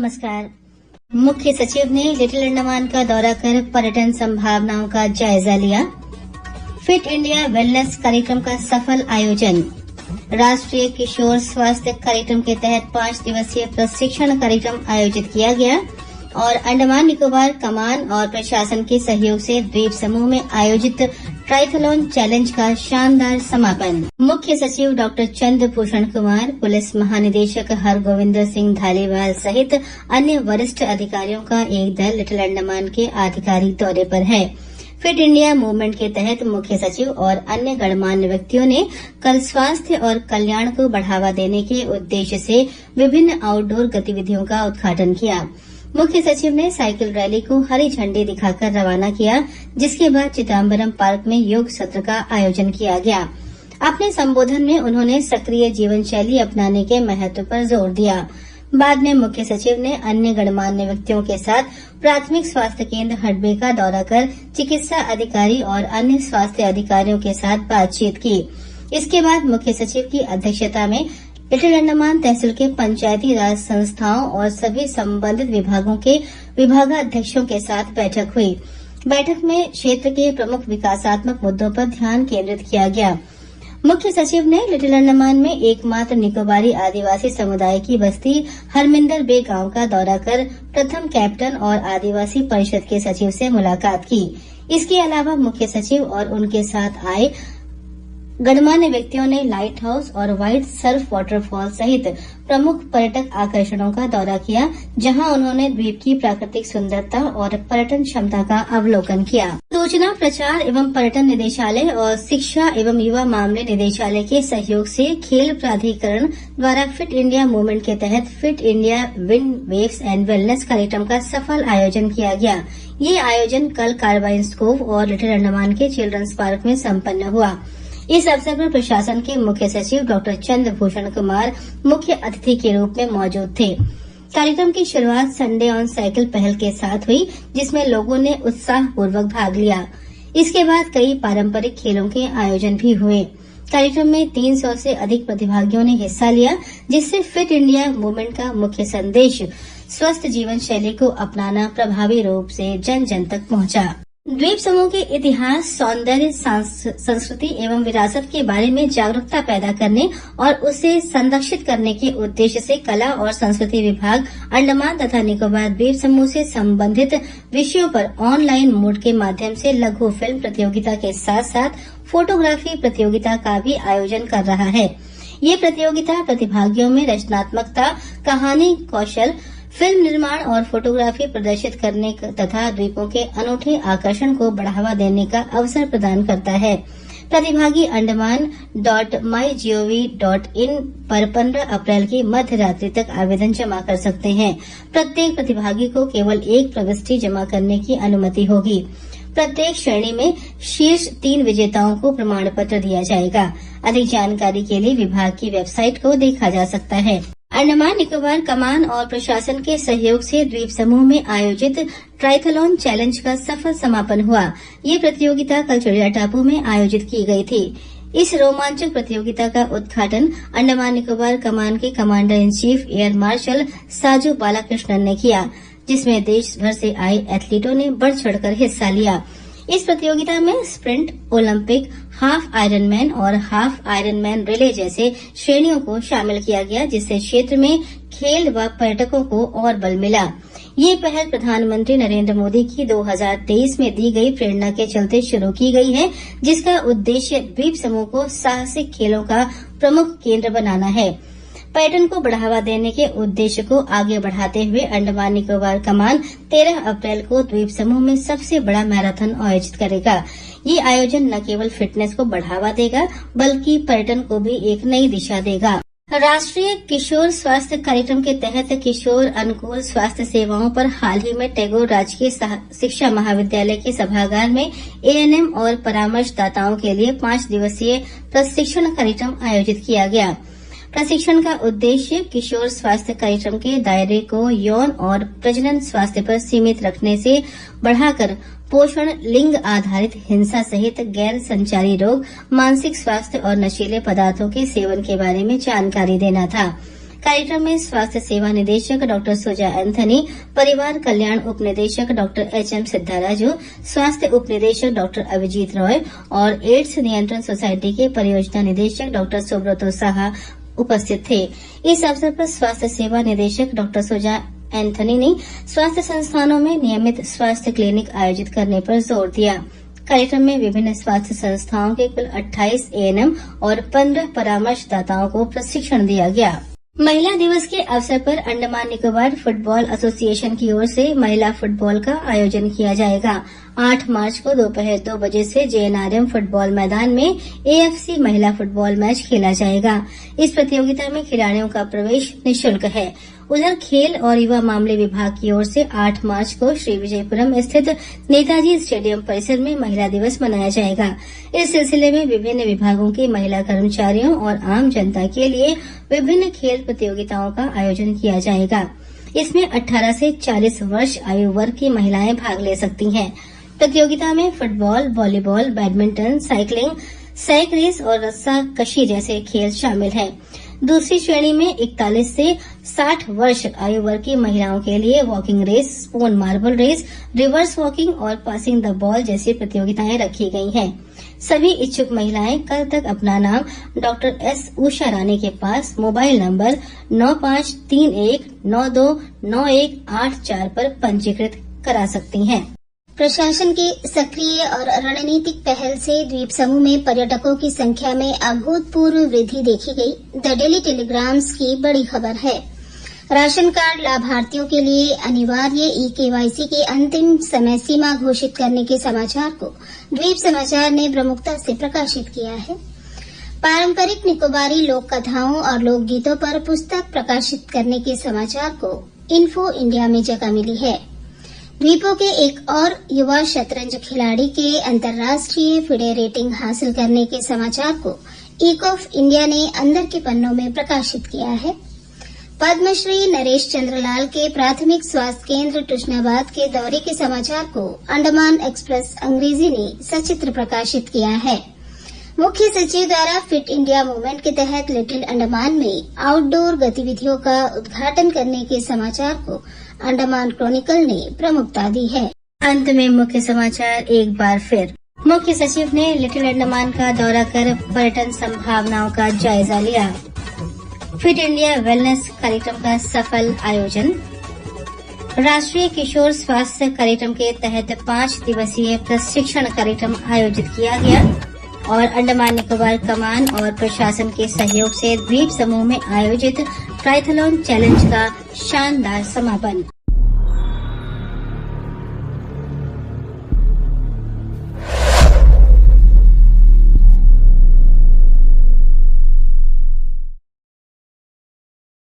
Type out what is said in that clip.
नमस्कार। मुख्य सचिव ने लिटिल अंडमान का दौरा कर पर्यटन संभावनाओं का जायजा लिया। फिट इंडिया वेलनेस कार्यक्रम का सफल आयोजन। राष्ट्रीय किशोर स्वास्थ्य कार्यक्रम के तहत 5 दिवसीय प्रशिक्षण कार्यक्रम आयोजित किया गया और अंडमान निकोबार कमान और प्रशासन के सहयोग से द्वीप समूह में आयोजित ट्राइथलॉन चैलेंज का शानदार समापन। मुख्य सचिव डॉक्टर चंद्रभूषण कुमार, पुलिस महानिदेशक हरगोविंदर सिंह धालीवाल सहित अन्य वरिष्ठ अधिकारियों का एक दल लिटिल अंडमान के आधिकारिक दौरे पर है। फिट इंडिया मूवमेंट के तहत मुख्य सचिव और अन्य गणमान्य व्यक्तियों ने कल स्वास्थ्य और कल्याण को बढ़ावा देने के उद्देश्य से विभिन्न आउटडोर गतिविधियों का उद्घाटन किया। मुख्य सचिव ने साइकिल रैली को हरी झंडी दिखाकर रवाना किया, जिसके बाद चिदम्बरम पार्क में योग सत्र का आयोजन किया गया। अपने संबोधन में उन्होंने सक्रिय जीवन शैली अपनाने के महत्व पर जोर दिया। बाद में मुख्य सचिव ने अन्य गणमान्य व्यक्तियों के साथ प्राथमिक स्वास्थ्य केंद्र हडबे का दौरा कर चिकित्सा अधिकारी और अन्य स्वास्थ्य अधिकारियों के साथ बातचीत की। इसके बाद मुख्य सचिव की अध्यक्षता में लिटिल अंडमान तहसील के पंचायती राज संस्थाओं और सभी संबंधित विभागों के विभागाध्यक्षों के साथ बैठक हुई। बैठक में क्षेत्र के प्रमुख विकासात्मक मुद्दों पर ध्यान केंद्रित किया गया। मुख्य सचिव ने लिटिल अंडमान में एकमात्र निकोबारी आदिवासी समुदाय की बस्ती हरमिंदर बे गांव का दौरा कर प्रथम कैप्टन और आदिवासी परिषद के सचिव से मुलाकात की। इसके अलावा मुख्य सचिव और उनके साथ आए गणमान्य व्यक्तियों ने लाइट हाउस और व्हाइट सर्फ वाटरफॉल सहित प्रमुख पर्यटक आकर्षणों का दौरा किया, जहां उन्होंने द्वीप की प्राकृतिक सुंदरता और पर्यटन क्षमता का अवलोकन किया। सूचना प्रचार एवं पर्यटन निदेशालय और शिक्षा एवं युवा मामले निदेशालय के सहयोग से खेल प्राधिकरण द्वारा फिट इंडिया मूवमेंट के तहत fit India wind waves and wellness कार्यक्रम का सफल आयोजन किया गया। ये आयोजन कल कार्बाइन कोव और लिटिल अंडमान के चिल्ड्रंस पार्क में सम्पन्न हुआ। इस अवसर पर प्रशासन के मुख्य सचिव डॉक्टर चंद्रभूषण कुमार मुख्य अतिथि के रूप में मौजूद थे। कार्यक्रम की शुरुआत संडे ऑन साइकिल पहल के साथ हुई, जिसमें लोगों ने उत्साहपूर्वक भाग लिया। इसके बाद कई पारंपरिक खेलों के आयोजन भी हुए। कार्यक्रम में 300 से अधिक प्रतिभागियों ने हिस्सा लिया, जिससे फिट इंडिया मूवमेंट का मुख्य संदेश स्वस्थ जीवन शैली को अपनाना प्रभावी रूप से जन जन तक पहुंचा। द्वीप समूह के इतिहास, सौंदर्य, संस्कृति एवं विरासत के बारे में जागरूकता पैदा करने और उसे संरक्षित करने के उद्देश्य से कला और संस्कृति विभाग अंडमान तथा निकोबार द्वीप समूह से संबंधित विषयों पर ऑनलाइन मोड के माध्यम से लघु फिल्म प्रतियोगिता के साथ साथ फोटोग्राफी प्रतियोगिता का भी आयोजन कर रहा है। ये प्रतियोगिता प्रतिभागियों में रचनात्मकता, कहानी कौशल, फिल्म निर्माण और फोटोग्राफी प्रदर्शित करने तथा द्वीपों के अनूठे आकर्षण को बढ़ावा देने का अवसर प्रदान करता है। प्रतिभागी andaman.mygov.in पर 15 अप्रैल की मध्य रात्रि तक आवेदन जमा कर सकते हैं। प्रत्येक प्रतिभागी को केवल एक प्रविष्टि जमा करने की अनुमति होगी। प्रत्येक श्रेणी में शीर्ष 3 विजेताओं को प्रमाण पत्र दिया जाएगा। अधिक जानकारी के लिए विभाग की वेबसाइट को देखा जा सकता है। अंडमान निकोबार कमान और प्रशासन के सहयोग से द्वीप समूह में आयोजित ट्राइथलॉन चैलेंज का सफल समापन हुआ। ये प्रतियोगिता कल चिड़िया टापू में आयोजित की गई थी। इस रोमांचक प्रतियोगिता का उद्घाटन अंडमान निकोबार कमान के commander in chief air marshal Saju Balakrishnan ने किया, जिसमें देश भर से आए एथलीटों ने बढ़ चढ़कर हिस्सा लिया। इस प्रतियोगिता में स्प्रिंट, ओलंपिक, हाफ आयरनमैन और हाफ आयरनमैन रिले जैसे श्रेणियों को शामिल किया गया, जिससे क्षेत्र में खेल व पर्यटकों को और बल मिला। ये पहल प्रधानमंत्री नरेंद्र मोदी की 2023 में दी गई प्रेरणा के चलते शुरू की गई है, जिसका उद्देश्य द्वीप समूह को साहसिक खेलों का प्रमुख केंद्र बनाना है। पर्यटन को बढ़ावा देने के उद्देश्य को आगे बढ़ाते हुए अंडमान निकोबार कमान 13 अप्रैल को द्वीप समूह में सबसे बड़ा मैराथन आयोजित करेगा। ये आयोजन न केवल फिटनेस को बढ़ावा देगा, बल्कि पर्यटन को भी एक नई दिशा देगा। राष्ट्रीय किशोर स्वास्थ्य कार्यक्रम के तहत किशोर अनुकूल स्वास्थ्य सेवाओं पर हाल ही में टैगोर राजकीय शिक्षा महाविद्यालय के सभागार में एएनएम और परामर्शदाताओं के लिए 5 दिवसीय प्रशिक्षण कार्यक्रम आयोजित किया गया। प्रशिक्षण का उद्देश्य किशोर स्वास्थ्य कार्यक्रम के दायरे को यौन और प्रजनन स्वास्थ्य पर सीमित रखने से बढ़ाकर पोषण, लिंग आधारित हिंसा सहित गैर संचारी रोग, मानसिक स्वास्थ्य और नशीले पदार्थों के सेवन के बारे में जानकारी देना था। कार्यक्रम में स्वास्थ्य सेवा निदेशक डॉक्टर सुजा एंथनी, परिवार कल्याण उप निदेशक डॉक्टर एचएम सिद्धाराजू, स्वास्थ्य उप निदेशक डॉक्टर अभिजीत रॉय और एड्स नियंत्रण सोसाइटी के परियोजना निदेशक डॉक्टर सुब्रतो साहा उपस्थित थे। इस अवसर पर स्वास्थ्य सेवा निदेशक डॉक्टर सुजा एंथनी ने स्वास्थ्य संस्थानों में नियमित स्वास्थ्य क्लिनिक आयोजित करने पर जोर दिया। कार्यक्रम में विभिन्न स्वास्थ्य संस्थाओं के कुल 28 एएनएम और 15 परामर्शदाताओं को प्रशिक्षण दिया गया। महिला दिवस के अवसर पर अंडमान निकोबार फुटबॉल एसोसिएशन की ओर से महिला फुटबॉल का आयोजन किया जाएगा। 8 मार्च को दोपहर 2 बजे से जेएनआरएम फुटबॉल मैदान में एएफसी महिला फुटबॉल मैच खेला जाएगा। इस प्रतियोगिता में खिलाड़ियों का प्रवेश निःशुल्क है। उधर खेल और युवा मामले विभाग की ओर से 8 मार्च को श्री विजयपुरम स्थित नेताजी स्टेडियम परिसर में महिला दिवस मनाया जाएगा। इस सिलसिले में विभिन्न विभागों के महिला कर्मचारियों और आम जनता के लिए विभिन्न खेल प्रतियोगिताओं का आयोजन किया जाएगा। इसमें 18 से 40 वर्ष आयु वर्ग की महिलाएं भाग ले सकती हैं। प्रतियोगिता में फुटबॉल, वॉलीबॉल, बैडमिंटन, साइकिलिंग, साइक रेस और रस्सा कशी जैसे खेल शामिल हैं। दूसरी श्रेणी में 41 से 60 वर्ष आयु वर्ग की महिलाओं के लिए walking race, spoon marble race, reverse walking और पासिंग द बॉल जैसी प्रतियोगिताएं रखी गई हैं। सभी इच्छुक महिलाएं कल तक अपना नाम डॉक्टर एस उषा रानी के पास मोबाइल नंबर 9531929184 पर पंजीकृत करा सकती हैं। प्रशासन की सक्रिय और रणनीतिक पहल से द्वीप समूह में पर्यटकों की संख्या में अभूतपूर्व वृद्धि देखी गई। द डेली टेलीग्राम्स की बड़ी खबर है। राशन कार्ड लाभार्थियों के लिए अनिवार्य ई-केवाईसी की अंतिम समय सीमा घोषित करने के समाचार को द्वीप समाचार ने प्रमुखता से प्रकाशित किया है। पारंपरिक निकोबारी लोक कथाओं और लोकगीतों पर पुस्तक प्रकाशित करने के समाचार को इन्फो इंडिया में जगह मिली है। द्वीपों के एक और युवा शतरंज खिलाड़ी के अंतर्राष्ट्रीय फिडे रेटिंग हासिल करने के समाचार को ईक ऑफ इंडिया ने अंदर के पन्नों में प्रकाशित किया है। पद्मश्री नरेश चंद्रलाल के प्राथमिक स्वास्थ्य केंद्र टुशनाबाद के दौरे के समाचार को अंडमान एक्सप्रेस अंग्रेजी ने सचित्र प्रकाशित किया है। मुख्य सचिव द्वारा फिट इंडिया मूवमेंट के तहत लिटिल अंडमान में आउटडोर गतिविधियों का उद्घाटन करने के समाचार को अंडमान क्रॉनिकल ने प्रमुखता दी है। अंत में मुख्य समाचार एक बार फिर। मुख्य सचिव ने लिटिल अंडमान का दौरा कर पर्यटन संभावनाओं का जायजा लिया। फिट इंडिया वेलनेस कार्यक्रम का सफल आयोजन। राष्ट्रीय किशोर स्वास्थ्य कार्यक्रम के तहत 5 दिवसीय प्रशिक्षण कार्यक्रम आयोजित किया गया और अंडमान निकोबार कमान और प्रशासन के सहयोग से द्वीप समूह में आयोजित ट्राइथलॉन चैलेंज का शानदार समापन।